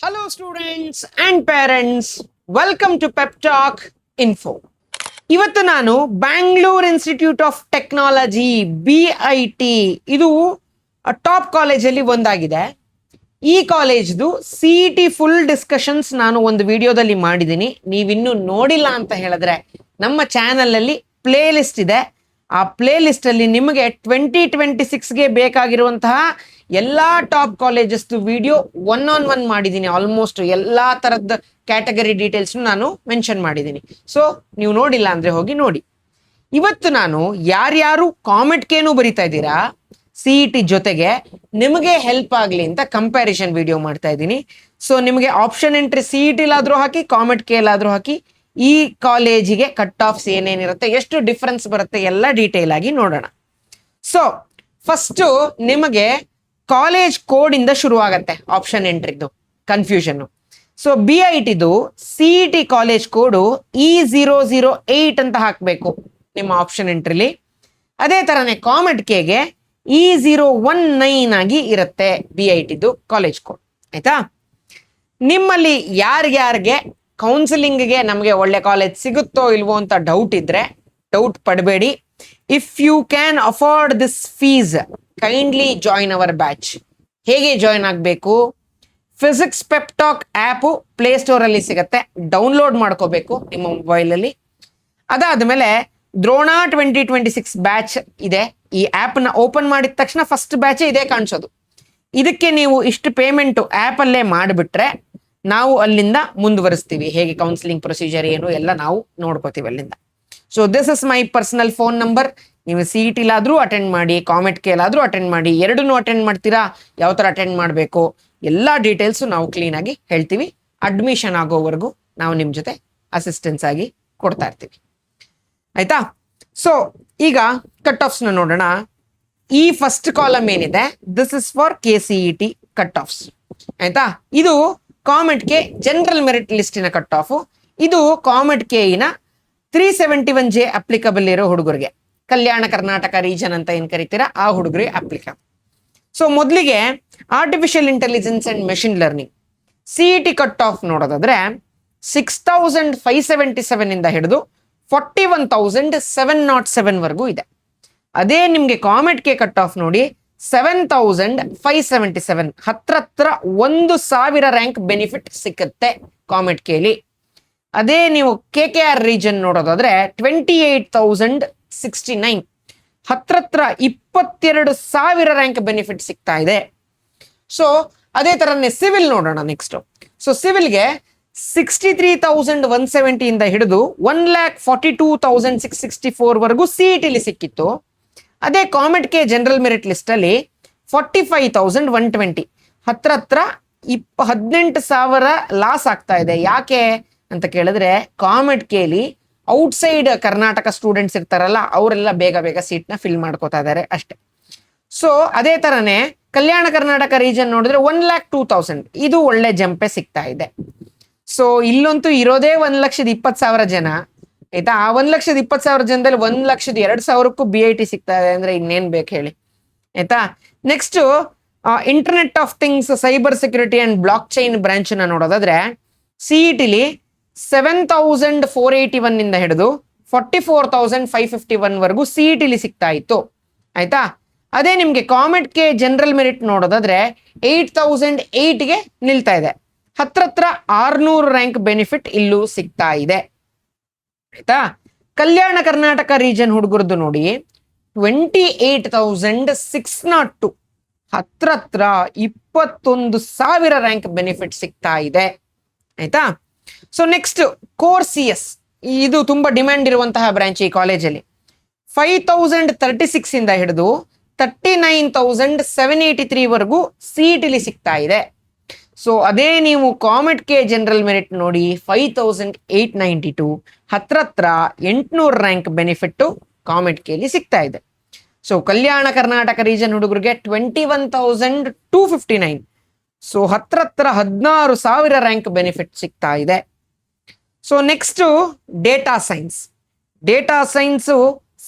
Hello students and parents, welcome to Pep Talk Info. ಇವತ್ತು ನಾನು Bangalore institute of technology BIT ಇದು top ಕಾಲೇಜಲ್ಲಿ ಒಂದಾಗಿದೆ. ಈ ಕಾಲೇಜ್ದು CET ಫುಲ್ ಡಿಸ್ಕಷನ್ಸ್ ನಾನು ಒಂದು ವಿಡಿಯೋದಲ್ಲಿ ಮಾಡಿದ್ದೀನಿ. ನೀವಿನ್ನೂ ನೋಡಿಲ್ಲ ಅಂತ ಹೇಳಿದ್ರೆ ನಮ್ಮ ಚಾನಲಲ್ಲಿ ಪ್ಲೇ ಲಿಸ್ಟ್ ಇದೆ. ಆ ಪ್ಲೇ ಲಿಸ್ಟ್ ಅಲ್ಲಿ ನಿಮಗೆ 2026ಗೆ ಬೇಕಾಗಿರುವಂತಹ ಎಲ್ಲಾ ಟಾಪ್ ಕಾಲೇಜಸ್ದು ವಿಡಿಯೋ ಒನ್ ಮಾಡಿದ್ದೀನಿ. ಆಲ್ಮೋಸ್ಟ್ ಎಲ್ಲಾ ತರದ ಕ್ಯಾಟಗರಿ ಡೀಟೇಲ್ಸ್ ನಾನು ಮೆನ್ಷನ್ ಮಾಡಿದ್ದೀನಿ. ಸೊ ನೀವು ನೋಡಿಲ್ಲ ಅಂದ್ರೆ ಹೋಗಿ ನೋಡಿ. ಇವತ್ತು ನಾನು ಯಾರ್ಯಾರು ಕಾಮೆಂಟ್ಗೇನು ಬರಿತಾ ಇದ್ದೀರಾ CET ಜೊತೆಗೆ ನಿಮಗೆ ಹೆಲ್ಪ್ ಆಗಲಿ ಅಂತ ಕಂಪ್ಯಾರಿಸನ್ ವಿಡಿಯೋ ಮಾಡ್ತಾ ಇದ್ದೀನಿ. ಸೊ ನಿಮಗೆ ಆಪ್ಷನ್ ಎಂಟ್ರಿ CET ಲಾದ್ರೂ ಹಾಕಿ, ಕಾಮೆಂಟ್ ಕೇಲಾದ್ರೂ ಹಾಕಿ, ಈ ಕಾಲೇಜಿಗೆ ಕಟ್ ಆಫ್ಸ್ ಏನೇನಿರುತ್ತೆ, ಎಷ್ಟು ಡಿಫರೆನ್ಸ್ ಬರುತ್ತೆ ಎಲ್ಲ ಡೀಟೇಲ್ ಆಗಿ ನೋಡೋಣ. ಸೊ ಫಸ್ಟ್ ನಿಮಗೆ ಕಾಲೇಜ್ ಕೋಡ್ ಇಂದ ಶುರು ಆಗತ್ತೆ ಆಪ್ಷನ್ ಎಂಟ್ರಿದು ಕನ್ಫ್ಯೂಷನ್. ಸೊ BITದು CET ಕಾಲೇಜ್ ಕೋಡು E008 ಅಂತ ಹಾಕಬೇಕು ನಿಮ್ಮ ಆಪ್ಷನ್ ಎಂಟ್ರಿಲಿ. ಅದೇ ತರನೇ ಕಾಮೆಂಟ್ ಕೆಗೆ E019 ಆಗಿ ಇರುತ್ತೆ BITದು ಕಾಲೇಜ್ ಕೋಡ್. ಆಯ್ತಾ? ನಿಮ್ಮಲ್ಲಿ ಯಾರ್ಯಾರಿಗೆ ಕೌನ್ಸಿಲಿಂಗ್ಗೆ ನಮಗೆ ಒಳ್ಳೆ ಕಾಲೇಜ್ ಸಿಗುತ್ತೋ ಇಲ್ವೋ ಅಂತ ಡೌಟ್ ಇದ್ರೆ ಡೌಟ್ ಪಡಬೇಡಿ. If you can afford this fees kindly join our batch. ಹೇಗೆ ಜಾಯಿನ್ ಆಗಬೇಕು? ಫಿಸಿಕ್ಸ್ ಪೆಪ್ ಟಾಕ್ ಆ್ಯಪು ಪ್ಲೇಸ್ಟೋರಲ್ಲಿ ಸಿಗುತ್ತೆ, ಡೌನ್ಲೋಡ್ ಮಾಡ್ಕೋಬೇಕು ನಿಮ್ಮ ಮೊಬೈಲಲ್ಲಿ. ಅದಾದಮೇಲೆ ದ್ರೋಣ 2026 ಬ್ಯಾಚ್ ಇದೆ. ಈ ಆ್ಯಪ್ನ ಓಪನ್ ಮಾಡಿದ ತಕ್ಷಣ ಫಸ್ಟ್ ಬ್ಯಾಚ್ ಇದೇ ಕಾಣಿಸೋದು. ಇದಕ್ಕೆ ನೀವು ಇಷ್ಟು ಪೇಮೆಂಟು ಆ್ಯಪಲ್ಲೇ ಮಾಡಿಬಿಟ್ರೆ ನಾವು ಅಲ್ಲಿಂದ ಮುಂದುವರಿಸ್ತೀವಿ. ಹೇಗೆ ಕೌನ್ಸಿಲಿಂಗ್ ಪ್ರೊಸೀಜರ್ ಏನು ಎಲ್ಲ ನಾವು ನೋಡ್ಕೋತೀವಿ ಅಲ್ಲಿಂದ. So this is my personal phone number. ನೀವು CET ಲಾದ್ರೂ ಅಟೆಂಡ್ ಮಾಡಿ, ಕಾಮೆಂಟ್ ಕೇಲಾದ್ರೂ ಅಟೆಂಡ್ ಮಾಡಿ. ಎರಡನ್ನೂ ಅಟೆಂಡ್ ಮಾಡ್ತೀರಾ, ಯಾವ ಥರ ಅಟೆಂಡ್ ಮಾಡಬೇಕು ಎಲ್ಲ ಡೀಟೇಲ್ಸು ನಾವು ಕ್ಲೀನಾಗಿ ಹೇಳ್ತೀವಿ. ಅಡ್ಮಿಷನ್ ಆಗೋವರೆಗೂ ನಾವು ನಿಮ್ಮ ಜೊತೆ ಅಸಿಸ್ಟೆನ್ಸ್ ಆಗಿ ಕೊಡ್ತಾ ಇರ್ತೀವಿ. ಆಯ್ತಾ? ಸೊ ಈಗ ಕಟ್ ಆಫ್ಸ್ನ ನೋಡೋಣ. ಈ ಫಸ್ಟ್ ಕಾಲಮ್ ಏನಿದೆ, this is for KCET cut offs. ಆಯ್ತಾ? ಇದು ಕಾಮೆಂಟ್ ಕೆ ಜನರಲ್ ಮೆರಿಟ್ ಲಿಸ್ಟಿನ ಕಟ್ ಆಫ್. ಇದು ಕಾಮೆಂಟ್ ಕೆಇನ 371J ಅಪ್ಲಿಕಬಲ್ ಇರೋ ಹುಡುಗರಿಗೆ, ಕಲ್ಯಾಣ ಕರ್ನಾಟಕ ರೀಜನ್ ಅಂತ ಏನ್ ಕರಿತೀರಾ ಆ ಹುಡುಗರಿಗೆ ಅಪ್ಲಿಕಬಲ್. ಸೊ ಮೊದಲಿಗೆ artificial intelligence and machine learning CET cut off ನೋಡೋದಾದ್ರೆ 6577 ಇಂದ ಹಿಡಿದು 41,707 ವರೆಗೂ ಇದೆ. ಅದೇ ನಿಮ್ಗೆ ಕಾಮೆಂಟ್ ಕೆ ಕಟ್ ಆಫ್ ನೋಡಿ 7,577, ಹತ್ರ 1,000 ರ್ಯಾಂಕ್ ಬೆನಿಫಿಟ್ ಸಿಕ್ಕತ್ತೆ ಕಾಮೆಂಟ್ ಕೇಳಿ. ಅದೇ ನೀವು KKR ರೀಜನ್ ನೋಡೋದಾದ್ರೆ 28,069, ಹತ್ರ 22,000 ರ್ಯಾಂಕ್ ಬೆನಿಫಿಟ್ ಸಿಗ್ತಾ ಇದೆ. ಸೊ ಅದೇ ತರನೇ ಸಿವಿಲ್ ನೋಡೋಣ ನೆಕ್ಸ್ಟ್. ಸೊ ಸಿವಿಲ್ಗೆ 63,170 ಇಂದ ಹಿಡಿದು 1,42,664 ವರೆಗೂ CET ಲಿ ಸಿಕ್ಕಿತ್ತು. ಅದೇ comment K general merit list ಅಲ್ಲಿ 45,120, ಹತ್ರ 18,000 ಲಾಸ್ ಆಗ್ತಾ ಇದೆ. ಯಾಕೆ ಅಂತ ಕೇಳಿದ್ರೆ comment Cayley outside Karnataka students ಇರ್ತಾರಲ್ಲ, ಅವರೆಲ್ಲ ಬೇಗ ಸೀಟ್ನ ಫಿಲ್ ಮಾಡ್ಕೋತಾ ಇದ್ದಾರೆ ಅಷ್ಟೇ. ಸೊ ಅದೇ ತರನೇ ಕಲ್ಯಾಣ ಕರ್ನಾಟಕ ರೀಜನ್ ನೋಡಿದ್ರೆ 1,02,000, ಇದು ಒಳ್ಳೆ ಜಂಪೆ ಸಿಗ್ತಾ ಇದೆ. ಸೊ ಇಲ್ಲಂತೂ ಇರೋದೇ 1,20,000 ಜನ. ಆಯ್ತಾ? ಆ 1,20,000 ಜನದಲ್ಲಿ 1,02,000ಕ್ಕೂ BIT ಸಿಗ್ತಾ ಇದೆ ಅಂದ್ರೆ ಇನ್ನೇನ್ ಬೇಕು ಹೇಳಿ. ಆಯ್ತಾ? Next internet of things, cyber security and black chain branch ನ ನೋಡೋದಾದ್ರೆ CET ಲಿ 7,481 ಇಂದ ಹಿಡಿದು 44,551 ವರೆಗೂ CET ಲಿ ಸಿಗ್ತಾ ಇತ್ತು. ಆಯ್ತಾ? ಅದೇ ನಿಮ್ಗೆ ಕಾಮೆಂಟ್ ಕೆ ಜನರಲ್ ಮೆರಿಟ್ ನೋಡೋದಾದ್ರೆ 8,008ಗೆ ನಿಲ್ತಾ ಇದೆ. ಹತ್ರ 600 ರ್ಯಾಂಕ್ ಬೆನಿಫಿಟ್ ಇಲ್ಲೂ ಸಿಗ್ತಾ ಇದೆ. ಆಯ್ತಾ? ಕಲ್ಯಾಣ ಕರ್ನಾಟಕ ರೀಜನ್ ಹುಡುಗರದ್ದು ನೋಡಿ 28,602, ಹತ್ರ 21,000 ರ್ಯಾಂಕ್ ಬೆನಿಫಿಟ್ ಸಿಗ್ತಾ ಇದೆ. ಆಯ್ತಾ? ಸೊ ನೆಕ್ಸ್ಟ್ ಕೋರ್ CS, ಇದು ತುಂಬಾ ಡಿಮ್ಯಾಂಡ್ ಇರುವಂತಹ ಬ್ರಾಂಚ್ ಈ ಕಾಲೇಜಲ್ಲಿ. 5,036 ಇಂದ ಹಿಡಿದು 39,783 ವರೆಗೂ CET ಲಿ ಸಿಗ್ತಾ ಇದೆ. ಸೊ ಅದೇ ನೀವು ಕಾಮೆಂಟ್ ಕೆ ಜನರಲ್ ಮೆರಿಟ್ ನೋಡಿ 5,892, ಹತ್ರ 800 ರ್ಯಾಂಕ್ ಬೆನಿಫಿಟ್ ಕಾಮೆಂಟ್ ಕೆಲಿ ಸಿಗ್ತಾ ಇದೆ. ಸೊ ಕಲ್ಯಾಣ ಕರ್ನಾಟಕ ರೀಜನ್ ಹುಡುಗರಿಗೆ 21,259, ಸೊ ಹತ್ರ 16,000 ರ್ಯಾಂಕ್ ಬೆನಿಫಿಟ್ ಸಿಗ್ತಾ ಇದೆ. So next data science. Data science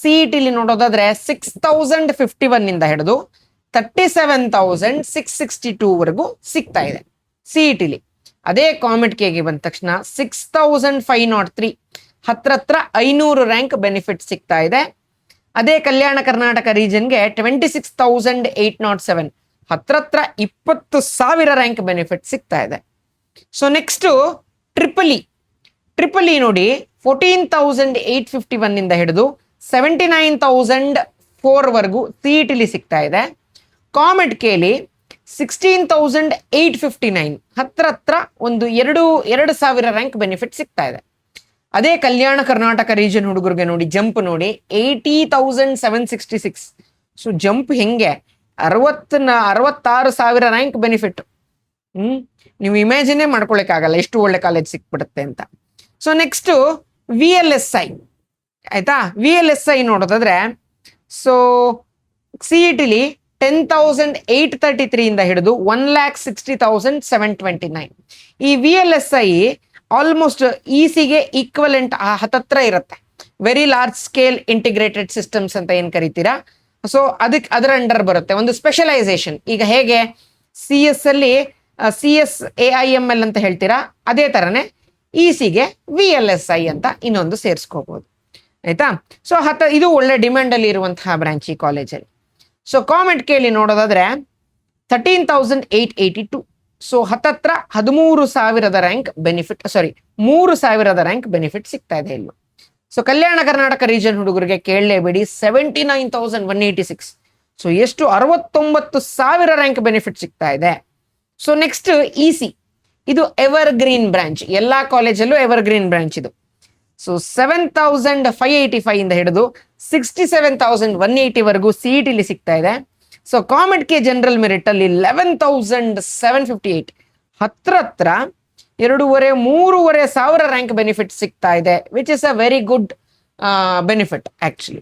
CET ಲಿ ನೋಡೋದಾದ್ರೆ 6,051 ಇಂದ ಹಿಡಿದು 37,662 ವರೆಗೂ ಸಿಗ್ತಾ ಇದೆ CET ಲಿ. ಅದೇ ಕಾಮೆಟ್ ಕೆಗೆ ಬಂದ ತಕ್ಷಣ 6503, ಹತ್ರ 500 ರ್ಯಾಂಕ್ ಬೆನಿಫಿಟ್ ಸಿಗ್ತಾ ಇದೆ. ಅದೇ ಕಲ್ಯಾಣ ಕರ್ನಾಟಕ ರೀಜನ್ಗೆ 26,807, ಹತ್ರ 20,000 ರ್ಯಾಂಕ್ ಬೆನಿಫಿಟ್ ಸಿಗ್ತಾ ಇದೆ. ಸೊ ನೆಕ್ಸ್ಟು ಟ್ರಿಪಲ್ ಇ ನೋಡಿ 14,851 ಇಂದ ಹಿಡಿದು 79,004 ವರೆಗೂ CET ಸಿಗ್ತಾ ಇದೆ. ಕಾಮೆಟ್ ಕೆಲಿ 16,859, ಹತ್ರ ಒಂದು 2,000 ರ್ಯಾಂಕ್ ಬೆನಿಫಿಟ್ ಸಿಗ್ತಾ ಇದೆ. ಅದೇ ಕಲ್ಯಾಣ ಕರ್ನಾಟಕ ರೀಜನ್ ಹುಡುಗರಿಗೆ ನೋಡಿ ಜಂಪ್ ನೋಡಿ 80,766. ಸೊ ಜಂಪ್ ಹೆಂಗೆ 66,000 ರ್ಯಾಂಕ್ ಬೆನಿಫಿಟ್. ನೀವು ಇಮ್ಯಾಜಿನೇ ಮಾಡ್ಕೊಳಕ್ಕಾಗಲ್ಲ ಎಷ್ಟು ಒಳ್ಳೆ ಕಾಲೇಜ್ ಸಿಕ್ಬಿಡುತ್ತೆ ಅಂತ. ಸೊ ನೆಕ್ಸ್ಟ್ VLSI ಆಯ್ತಾ. VLSI ನೋಡೋದಾದ್ರೆ ಸೊ CET 10,833 ಇಂದ ಹಿಡಿದು 1,60,729. ಈ VLSI ಆಲ್ಮೋಸ್ಟ್ ECಗೆ ಈಕ್ವಲೆಂಟ್ ಹತ್ತತ್ರ ಇರುತ್ತೆ. Very large scale integrated systems ಅಂತ ಏನ್ ಕರಿತೀರಾ, ಸೊ ಅದರ ಅಂಡರ್ ಬರುತ್ತೆ ಒಂದು ಸ್ಪೆಷಲೈಸೇಷನ್. ಈಗ ಹೇಗೆ CS ಅಲ್ಲಿ CSAIML ಅಂತ ಹೇಳ್ತೀರಾ, ಅದೇ ತರನೇ ECಗೆ VLSI ಅಂತ ಇನ್ನೊಂದು ಸೇರಿಸ್ಕೋಬಹುದು ಆಯ್ತಾ. ಸೊ ಇದು ಒಳ್ಳೆ ಡಿಮ್ಯಾಂಡ್ ಅಲ್ಲಿ ಇರುವಂತಹ ಬ್ರಾಂಚ್ ಈ ಕಾಲೇಜಲ್ಲಿ. ಸೊ ಕಾಮೆಟ್ ಕೆಲಿ ನೋಡೋದಾದ್ರೆ 13,882. ಸೊ ಹತ್ತತ್ರ 13,000 ರ್ಯಾಂಕ್ ಬೆನಿಫಿಟ್, 3,000 ರ್ಯಾಂಕ್ ಬೆನಿಫಿಟ್ ಸಿಗ್ತಾ ಇದೆ ಇಲ್ಲೂ. ಸೊ ಕಲ್ಯಾಣ ಕರ್ನಾಟಕ ರೀಜನ್ ಹುಡುಗರಿಗೆ ಕೇಳಲೇಬೇಡಿ 79,186. ಸೊ ಎಷ್ಟು 69,000 ರ್ಯಾಂಕ್ ಬೆನಿಫಿಟ್ ಸಿಗ್ತಾ ಇದೆ. ಸೊ ನೆಕ್ಸ್ಟ್ EC, ಇದು ಎವರ್ ಗ್ರೀನ್ ಬ್ರಾಂಚ್, ಎಲ್ಲಾ ಕಾಲೇಜಲ್ಲೂ ಎವರ್ ಗ್ರೀನ್ ಬ್ರಾಂಚ್ ಇದು. ಸೊ 7,585 ಇಂದ ಹಿಡಿದು 67,180 ವರೆಗೂ CET ಸಿಗ್ತಾ ಇದೆ. So ComedK general merit ಅಲ್ಲಿ 11,758, ಹತ್ರ 2,500-3,000 ರ್ಯಾಂಕ್ ಬೆನಿಫಿಟ್ ಸಿಗ್ತಾ ಇದೆ, which is a very good benefit actually.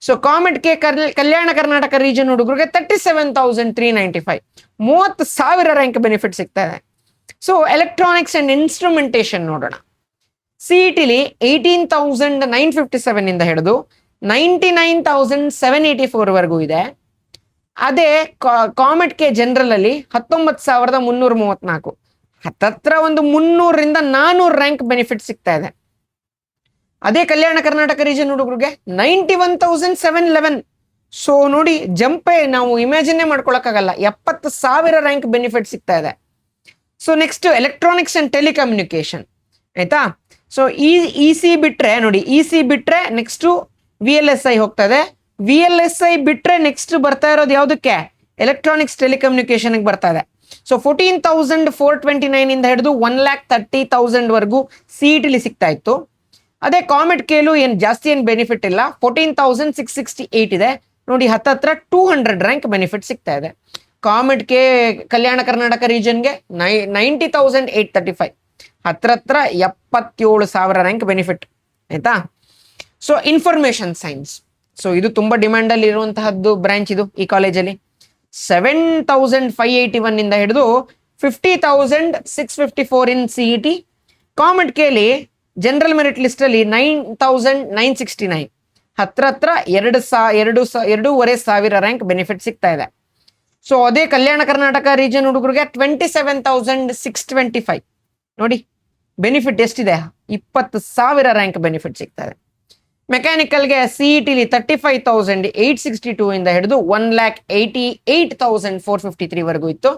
So ComedK Kalyana Karnataka region ಹುಡುಗರಿಗೆ 37,395, 30,000 ರ್ಯಾಂಕ್ ಬೆನಿಫಿಟ್ ಸಿಗ್ತಾ ಇದೆ. ಸೊ ಎಲೆಕ್ಟ್ರಾನಿಕ್ಸ್ ಅಂಡ್ ಇನ್ಸ್ಟ್ರುಮೆಂಟೇಶನ್ ನೋಡೋಣ. CET 18,957 ಇಂದ ಹಿಡಿದು 99,784 ವರೆಗೂ ಇದೆ. ಅದೇ ಕಾಮೆಟ್ ಕೆ ಜನರಲ್ ಅಲ್ಲಿ 19,334, ಹತ್ತತ್ರ ಒಂದು 300ರಿಂದ 400 ರ್ಯಾಂಕ್ ಬೆನಿಫಿಟ್ ಸಿಗ್ತಾ ಇದೆ. ಅದೇ ಕಲ್ಯಾಣ ಕರ್ನಾಟಕ ರೀಜನ್ ಹುಡುಗರಿಗೆ 91,711. ಸೊ ನೋಡಿ ಜಂಪೇ ನಾವು ಇಮ್ಯಾಜಿನೇ ಮಾಡ್ಕೊಳಕ್ಕಾಗಲ್ಲ, 70,000 ರ್ಯಾಂಕ್ ಬೆನಿಫಿಟ್ ಸಿಗ್ತಾ ಇದೆ. So next electronics and telecommunication ಆಯ್ತಾ. ಸೊ EC ಬಿಟ್ರೆ ನೋಡಿ, EC ಬಿಟ್ರೆ ನೆಕ್ಸ್ಟ್ VLSI ಹೋಗ್ತಾ ಇದೆ. VLSI ಬಿಟ್ರೆ ನೆಕ್ಸ್ಟ್ ಬರ್ತಾ ಇರೋದು ಯಾವುದಕ್ಕೆ, ಎಲೆಕ್ಟ್ರಾನಿಕ್ಸ್ ಟೆಲಿಕಮ್ಯುನಿಕೇಶನ್ ಬರ್ತಾ ಇದೆ. ಸೊ 14,429 ಇಂದ ಹಿಡಿದು 1,30,000 ವರೆಗೂ CET ಸಿಗ್ತಾ ಇತ್ತು. ಅದೇ ಕಾಮೆಟ್ ಕೇಲು ಜಾಸ್ತಿ ಬೆನಿಫಿಟ್ ಇಲ್ಲ, 14,668 ಇದೆ ನೋಡಿ, ಹತ್ತತ್ರ 200 ರ್ಯಾಂಕ್ ಬೆನಿಫಿಟ್ ಸಿಗ್ತಾ ಇದೆ. ಕಾಮೆಟ್ ಕೆ ಕಲ್ಯಾಣ ಕರ್ನಾಟಕ ರೀಜನ್ಗೆ 90,835, ಹತ್ರ 77,000 ರ್ಯಾಂಕ್ ಬೆನಿಫಿಟ್ ಆಯ್ತಾ. ಸೊ ಇನ್ಫಾರ್ಮೇಶನ್ ಸೈನ್ಸ್, ಸೊ ಇದು ತುಂಬಾ ಡಿಮ್ಯಾಂಡ್ ಅಲ್ಲಿ ಇರುವಂತಹದ್ದು ಬ್ರಾಂಚ್ ಇದು ಈ ಕಾಲೇಜಲ್ಲಿ. 7,581 ಇಂದ ಹಿಡಿದು 50,654 ಇನ್ CET. ಕಾಮೆಟ್ ಕೆಲಿ ಜನರಲ್ ಮೆರಿಟ್ ಲಿಸ್ಟ್ ಅಲ್ಲಿ 9,969, ಹತ್ರ 2,500 ರ್ಯಾಂಕ್ ಬೆನಿಫಿಟ್ ಸಿಗ್ತಾ ಇದೆ. ಸೊ ಅದೇ ಕಲ್ಯಾಣ ಕರ್ನಾಟಕ ರೀಜನ್ ಹುಡುಗರಿಗೆ 27,625 ನೋಡಿ ಬೆನಿಫಿಟ್ ಎಷ್ಟಿದೆ, 20,000 ರ್ಯಾಂಕ್ ಬೆನಿಫಿಟ್ ಸಿಗ್ತಾ ಇದೆ. ಮೆಕ್ಯಾನಿಕಲ್ಗೆ CET 35,862 ಇಂದ ಹಿಡಿದು 1,88,453 ವರೆಗೂ ಇತ್ತು.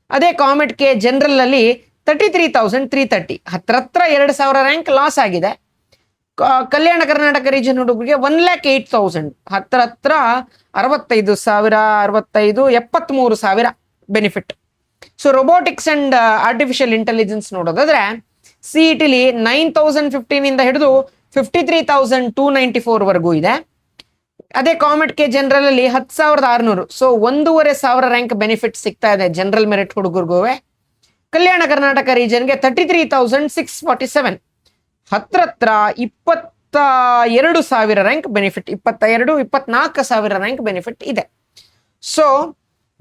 ಅದೇ ಕಾಮೆಟ್ ಕೆ ಜನರಲ್ ಅಲ್ಲಿ 33,330, ಹತ್ರ 2,000 ರ್ಯಾಂಕ್ ಲಾಸ್ ಆಗಿದೆ. ಕಲ್ಯಾಣ ಕರ್ನಾಟಕ ರೀಜನ್ ಹುಡುಗರಿಗೆ 1,08,000, ಹತ್ರ 65,000, 73,000 benefit. So robotics and artificial intelligence ನೋಡೋದಾದ್ರೆ CET 9,015 ಇಂದ ಹಿಡಿದು 53,294 ವರೆಗೂ ಇದೆ. ಅದೇ ಕಾಮೆಟ್ ಕೆ ಜನರಲ್ ಅಲ್ಲಿ 10,600, ಸೊ 1,500 ರ್ಯಾಂಕ್ ಬೆನಿಫಿಟ್ ಸಿಗ್ತಾ ಇದೆ ಜನರಲ್ ಮೆರಿಟ್ ಹುಡುಗರಿಗೂ. ಕಲ್ಯಾಣ ಕರ್ನಾಟಕ ರೀಜನ್ಗೆ 33,647, ಹತ್ರ 22,000 ರ್ಯಾಂಕ್ ಬೆನಿಫಿಟ್, 22-24,000 ರ್ಯಾಂಕ್ ಬೆನಿಫಿಟ್ ಇದೆ. ಸೊ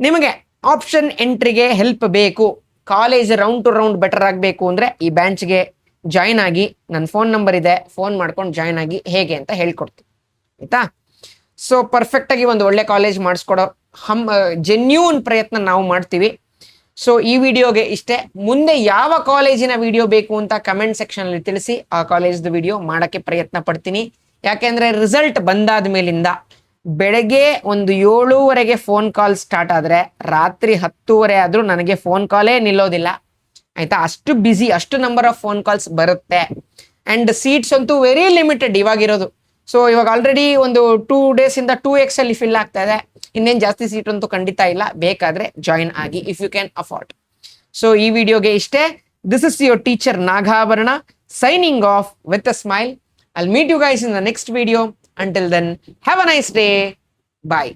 ನಿಮಗೆ ಆಪ್ಷನ್ ಎಂಟ್ರಿಗೆ ಹೆಲ್ಪ್ ಬೇಕು, college round two round better ಆಗಬೇಕು ಅಂದ್ರೆ ಈ ಬ್ಯಾಂಚ್ಗೆ ಜಾಯ್ನ್ ಆಗಿ, ನನ್ನ ಫೋನ್ ನಂಬರ್ ಇದೆ, ಫೋನ್ ಮಾಡ್ಕೊಂಡು ಜಾಯ್ನ್ ಆಗಿ ಹೇಗೆ ಅಂತ ಹೇಳ್ಕೊಡ್ತೀನಿ ಆಯ್ತಾ. ಸೊ ಪರ್ಫೆಕ್ಟ್ ಆಗಿ ಒಂದು ಒಳ್ಳೆ ಕಾಲೇಜ್ ಮಾಡಿಸ್ಕೊಡೋ ಜೆನ್ಯೂನ್ ಪ್ರಯತ್ನ ನಾವು ಮಾಡ್ತೀವಿ. ಸೊ ಈ ವಿಡಿಯೋಗೆ ಇಷ್ಟೇ. ಮುಂದೆ ಯಾವ ಕಾಲೇಜಿನ ವಿಡಿಯೋ ಬೇಕು ಅಂತ ಕಮೆಂಟ್ ಸೆಕ್ಷನ್ ಅಲ್ಲಿ ತಿಳಿಸಿ, ಆ ಕಾಲೇಜ್ದು ವಿಡಿಯೋ ಮಾಡಕ್ಕೆ ಪ್ರಯತ್ನ ಪಡ್ತೀನಿ. ಯಾಕೆಂದ್ರೆ ರಿಸಲ್ಟ್ ಬಂದಾದ ಮೇಲಿಂದ ಬೆಳಗ್ಗೆ ಒಂದು 7:30 ಫೋನ್ ಕಾಲ್ ಸ್ಟಾರ್ಟ್ ಆದ್ರೆ ರಾತ್ರಿ 10:30 ಆದ್ರೂ ನನಗೆ ಫೋನ್ ಕಾಲೇ ನಿಲ್ಲೋದಿಲ್ಲ ಆಯ್ತಾ. ಅಷ್ಟು ಬಿಸಿ, ಅಷ್ಟು ನಂಬರ್ ಆಫ್ ಫೋನ್ ಕಾಲ್ಸ್ ಬರುತ್ತೆ. ಅಂಡ್ ಸೀಟ್ಸ್ ಅಂತೂ ವೆರಿ ಲಿಮಿಟೆಡ್ ಇವಾಗಿರೋದು. ಸೊ ಇವಾಗ ಆಲ್ರೆಡಿ ಒಂದು 2 days ಇಂದ 2x ಅಲ್ಲಿ ಫಿಲ್ ಆಗ್ತಾ ಇದೆ. ಇನ್ನೇನು ಜಾಸ್ತಿ ಸೀಟ್ ಅಂತೂ ಖಂಡಿತ ಇಲ್ಲ. ಬೇಕಾದ್ರೆ ಜಾಯಿನ್ ಆಗಿ if you can afford. So ಈ ವಿಡಿಯೋಗೆ ಇಷ್ಟೇ. This is your teacher Nagabharana signing off with a smile. I'll meet you guys in the next video. Until then, have a nice day. Bye.